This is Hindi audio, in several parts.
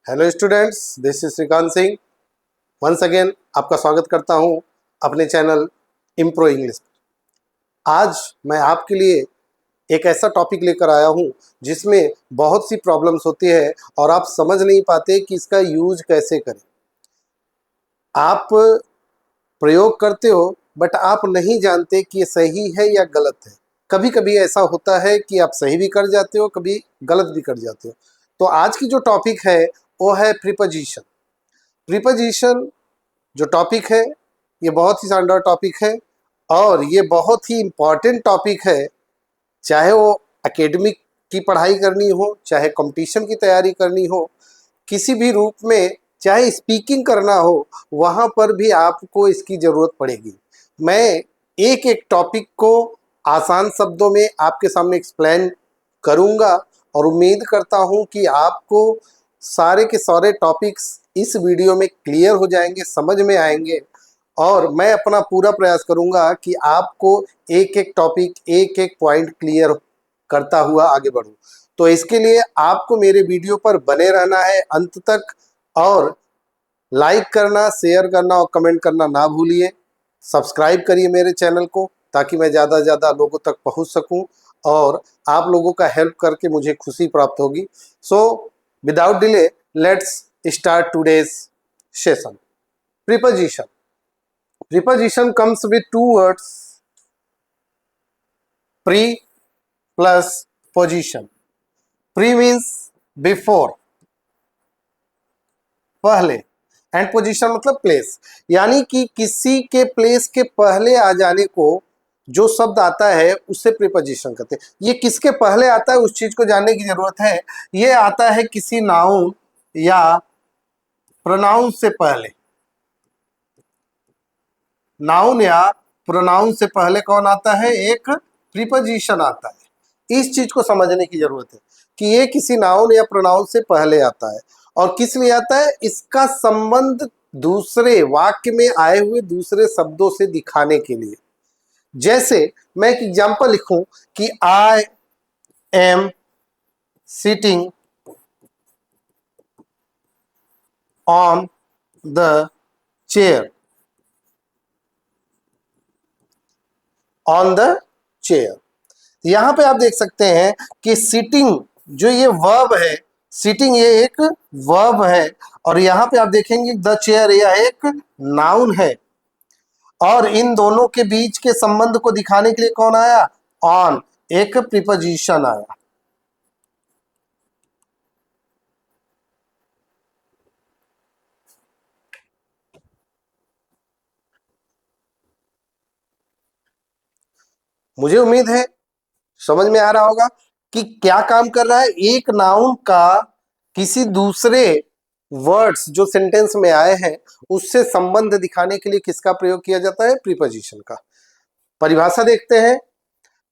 Hello students, this is Srikant Singh. Once again आपका स्वागत करता हूं अपने चैनल इम्प्रो इंग्लिश। आज मैं आपके लिए एक ऐसा टॉपिक लेकर आया हूं जिसमें बहुत सी प्रॉब्लम्स होती है और आप समझ नहीं पाते कि इसका यूज कैसे करें। आप प्रयोग करते हो बट आप नहीं जानते कि ये सही है या गलत है। कभी कभी ऐसा होता है कि आप सही भी कर जाते हो, कभी गलत भी कर जाते हो। तो आज की जो टॉपिक है वो है प्रीपोजिशन। प्रीपोजिशन जो टॉपिक है ये बहुत ही शानदार टॉपिक है और ये बहुत ही इम्पॉर्टेंट टॉपिक है। चाहे वो एकेडमिक की पढ़ाई करनी हो, चाहे कंपटीशन की तैयारी करनी हो, किसी भी रूप में, चाहे स्पीकिंग करना हो, वहाँ पर भी आपको इसकी ज़रूरत पड़ेगी। मैं एक एक टॉपिक को आसान शब्दों में आपके सामने एक्सप्लेन करूँगा और उम्मीद करता हूँ कि आपको सारे के सारे टॉपिक्स इस वीडियो में क्लियर हो जाएंगे, समझ में आएंगे और मैं अपना पूरा प्रयास करूँगा कि आपको एक एक टॉपिक, एक एक पॉइंट क्लियर करता हुआ आगे बढ़ूँ। तो इसके लिए आपको मेरे वीडियो पर बने रहना है अंत तक और लाइक करना, शेयर करना और कमेंट करना ना भूलिए। सब्सक्राइब करिए मेरे चैनल को ताकि मैं ज़्यादा से ज़्यादा लोगों तक पहुंच सकूं और आप लोगों का हेल्प करके मुझे खुशी प्राप्त होगी। So without delay let's start today's session. Preposition. Preposition comes with two words, pre plus position. Pre means before, पहले, एंड पोजीशन मतलब प्लेस, यानी कि किसी के प्लेस के पहले आ जाने को जो शब्द आता है उससे प्रीपोजिशन कहते हैं। ये किसके पहले आता है उस चीज को जानने की जरूरत है। ये आता है किसी नाउन या प्रोनाउन से पहले। नाउन या प्रोनाउन से पहले कौन आता है? एक प्रीपोजिशन आता है। इस चीज को समझने की जरूरत है कि ये किसी नाउन या प्रोनाउन से पहले आता है और किस लिए आता है। इसका संबंध दूसरे वाक्य में आए हुए दूसरे शब्दों से दिखाने के लिए। जैसे मैं एक एग्जांपल लिखूं कि I am sitting on the chair, on the chair. यहां पे आप देख सकते हैं कि सिटिंग जो ये वर्ब है, सिटिंग ये एक वर्ब है और यहां पे आप देखेंगे द चेयर यह एक नाउन है और इन दोनों के बीच के संबंध को दिखाने के लिए कौन आया? ऑन, एक प्रीपोजिशन आया। मुझे उम्मीद है समझ में आ रहा होगा कि क्या काम कर रहा है। एक नाउन का किसी दूसरे वर्ड्स जो सेंटेंस में आए हैं उससे संबंध दिखाने के लिए किसका प्रयोग किया जाता है? प्रीपोजिशन का। परिभाषा देखते हैं।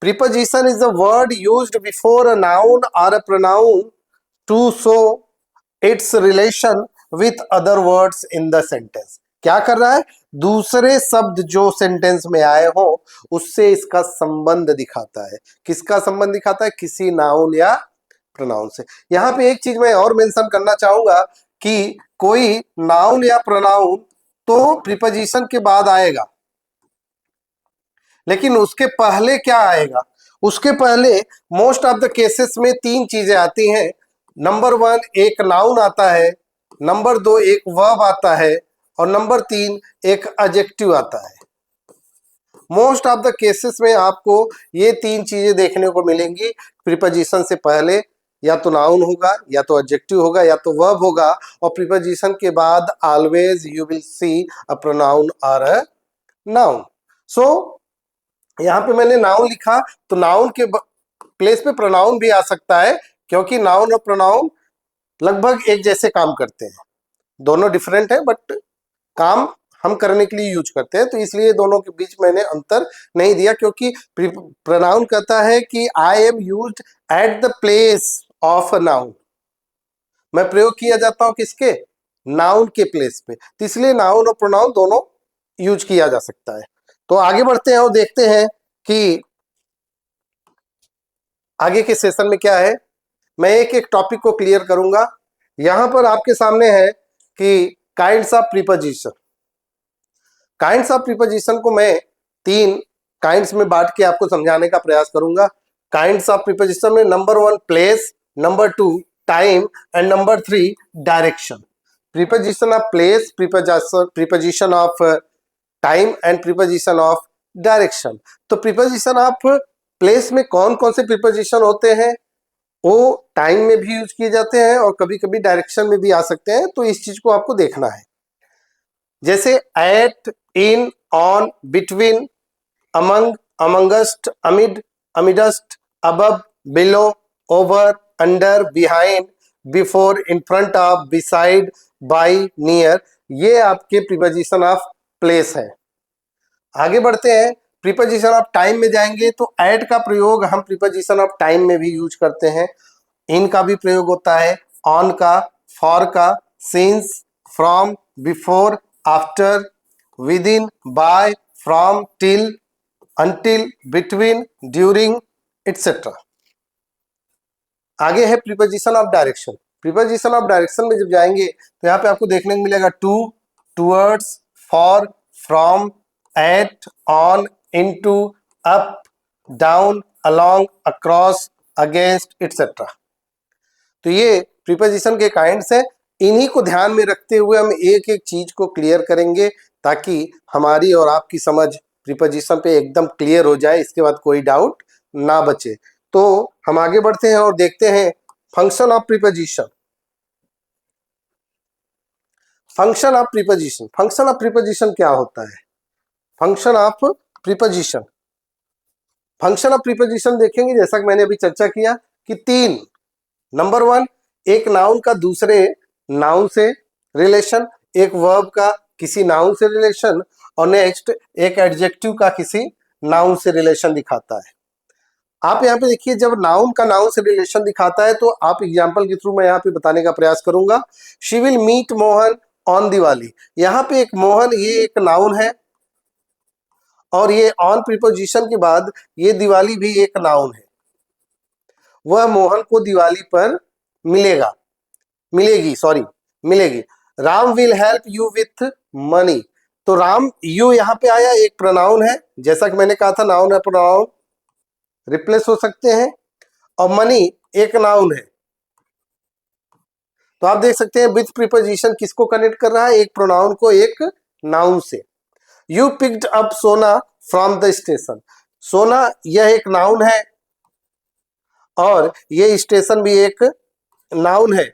Preposition is a word used before a noun और a pronoun to show its relation with other words in the sentence. क्या कर रहा है? दूसरे शब्द जो सेंटेंस में आए हो उससे इसका संबंध दिखाता है। किसका संबंध दिखाता है? किसी नाउन या प्रोनाउन से। यहां पे एक चीज मैं और मेंशन करना चाहूंगा कि कोई नाउन या प्रोनाउन तो प्रीपोजिशन के बाद आएगा, लेकिन उसके पहले क्या आएगा? उसके पहले मोस्ट ऑफ द केसेस में तीन चीजें आती हैं। नंबर वन, एक नाउन आता है, नंबर दो एक वर्ब आता है और नंबर तीन एक एडजेक्टिव आता है। मोस्ट ऑफ द केसेस में आपको ये तीन चीजें देखने को मिलेंगी। प्रीपोजिशन से पहले या तो नाउन होगा, या तो एडजेक्टिव होगा, या तो वर्ब होगा और प्रीपोजिशन के बाद always you will see a pronoun और अ नाउन। सो यहाँ पे मैंने नाउन लिखा तो नाउन के प्लेस पे प्रोनाउन भी आ सकता है क्योंकि नाउन और प्रोनाउन लगभग एक जैसे काम करते हैं। दोनों डिफरेंट है बट काम हम करने के लिए यूज करते हैं, तो इसलिए दोनों के बीच मैंने अंतर नहीं दिया क्योंकि प्रोनाउन कहता है कि I am used at the place of a noun. मैं प्रयोग किया जाता हूं किसके? नाउन के प्लेस पे, तो इसलिए नाउन और प्रोनाउन दोनों यूज किया जा सकता है। तो आगे बढ़ते हैं और देखते हैं कि आगे के सेशन में क्या है। मैं एक एक टॉपिक को क्लियर करूंगा। यहां पर आपके सामने है कि kinds of preposition. Kinds of preposition को मैं 3 काइंड्स में बांट के आपको समझाने का प्रयास करूंगा। काइंड्स ऑफ प्रीपोजिशन में number 1 place, number 2 time and number 3 direction. Preposition of place, preposition of time and preposition of direction. तो प्रीपोजिशन ऑफ प्लेस में कौन कौन से प्रीपोजिशन होते हैं? वो टाइम में भी यूज किए जाते हैं और कभी कभी डायरेक्शन में भी आ सकते हैं, तो इस चीज को आपको देखना है। जैसे at, in, on, between, among, amongst, amid, amidst, above, below, over, under, behind, before, in front of, beside, by, near, ये आपके प्रीपोजिशन ऑफ प्लेस है। आगे बढ़ते हैं, प्रीपोजिशन ऑफ टाइम में जाएंगे तो एट का प्रयोग हम प्रीपोजिशन ऑफ टाइम में भी यूज करते हैं। इन का भी प्रयोग होता है, ऑन का, फॉर का, since, from, before, after, within, by, from, till, until, between, during, etcetera. आगे है preposition of direction. Preposition of direction में जब जाएंगे तो यहाँ पे आपको देखने को मिलेगा to, towards, for, from, at, on, into, up, down, along, across, against, etcetera. तो ये प्रीपोजिशन के काइंड्स हैं। इन्हीं को ध्यान में रखते हुए हम एक एक चीज को क्लियर करेंगे ताकि हमारी और आपकी समझ प्रीपोजिशन पे एकदम क्लियर हो जाए, इसके बाद कोई डाउट ना बचे। तो हम आगे बढ़ते हैं और देखते हैं function of preposition. Function of preposition, function of preposition क्या होता है? Function of preposition, function of preposition देखेंगे जैसा कि मैंने अभी चर्चा किया कि 3, नंबर 1 एक नाउन का दूसरे नाउन से रिलेशन, एक वर्ब का किसी नाउन से रिलेशन, और नेक्स्ट एक एडजेक्टिव का किसी नाउन से रिलेशन दिखाता है। आप यहाँ पे देखिए, जब नाउन का नाउन से रिलेशन दिखाता है तो आप एग्जांपल के थ्रू मैं यहाँ पे बताने का प्रयास करूंगा। She will meet Mohan on Diwali. यहाँ पे एक मोहन, ये एक नाउन है और ये ऑन प्रीपोजिशन के बाद ये दिवाली भी एक नाउन है। वह मोहन को दिवाली पर मिलेगी। Ram will help you with money. तो राम, यू यहाँ पे आया, एक प्रोनाउन है, जैसा कि मैंने कहा था नाउन है प्रोनाउन रिप्लेस हो सकते हैं, और मनी एक नाउन है। तो आप देख सकते हैं विथ प्रीपोजिशन किसको कनेक्ट कर रहा है? एक प्रोनाउन को एक नाउन से। यू पिक्ड अप सोना फ्रॉम द स्टेशन। सोना यह एक नाउन है और ये स्टेशन भी एक नाउन है।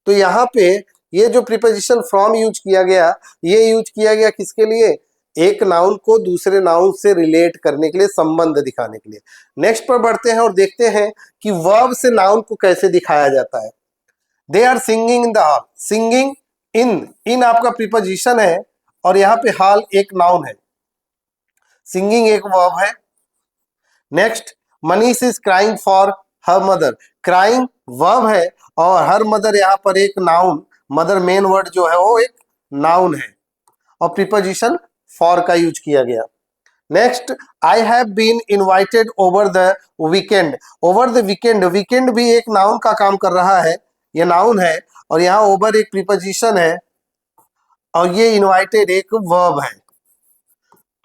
तो यहाँ पे ये जो प्रीपोजिशन फ्रॉम यूज किया गया, ये यूज किया गया किसके लिए? एक नाउन को दूसरे नाउन से रिलेट करने के लिए, संबंध दिखाने के लिए। नेक्स्ट पर बढ़ते हैं और देखते हैं कि वर्ब से नाउन को कैसे दिखाया जाता है। They are singing in the hall. Singing, in आपका प्रीपोजिशन है और यहाँ पे हॉल एक नाउन है, सिंगिंग एक वर्ब है। Next, Manish is crying for her mother. Crying verb है और हर मदर यहाँ पर एक नाउन, मदर मेन वर्ड जो है वो एक नाउन है और प्रीपोजिशन फॉर का यूज किया गया। Next, I have been invited over the weekend. Over the weekend, weekend भी एक नाउन का काम कर रहा है, ये नाउन है और यहाँ ओवर एक प्रीपोजिशन है और ये इनवाइटेड एक वर्ब है।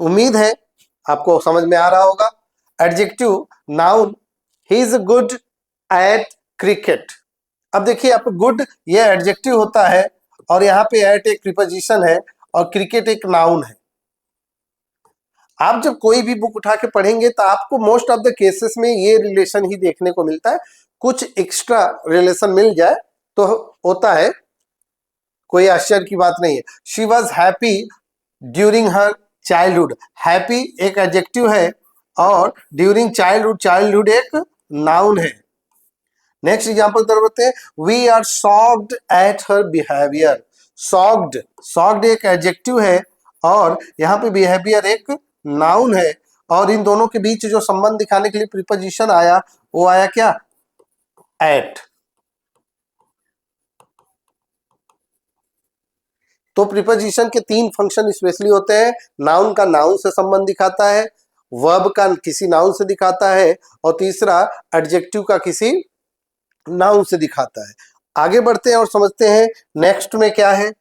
उम्मीद है आपको समझ में आ रहा होगा। Adjective, noun, he is good at cricket. अब देखिए, आप गुड ये एडजेक्टिव होता है और यहाँ पे एट एक प्रीपोजिशन है और क्रिकेट एक नाउन है। आप जब कोई भी बुक उठा के पढ़ेंगे तो आपको मोस्ट ऑफ द केसेस में ये रिलेशन ही देखने को मिलता है। कुछ एक्स्ट्रा रिलेशन मिल जाए तो होता है, कोई आश्चर्य की बात नहीं है। She was happy during her childhood. Happy एक एडजेक्टिव है और ड्यूरिंग चाइल्डहुड, चाइल्डहुड एक नाउन है। नेक्स्ट एग्जांपल तरफ बढ़ते हैं। We are shocked at her behaviour. Shocked एक एडजेक्टिव है और यहाँ पे बिहेवियर एक नाउन है और इन दोनों के बीच जो संबंध दिखाने के लिए प्रीपोजिशन आया वो आया क्या? एट। तो प्रीपोजिशन के 3 फंक्शन स्पेशली होते हैं। नाउन का नाउन से संबंध दिखाता है, वर्ब का किसी नाउन से दिखाता है और तीसरा एडजेक्टिव का किसी नाउन से दिखाता है। आगे बढ़ते हैं और समझते हैं नेक्स्ट में क्या है।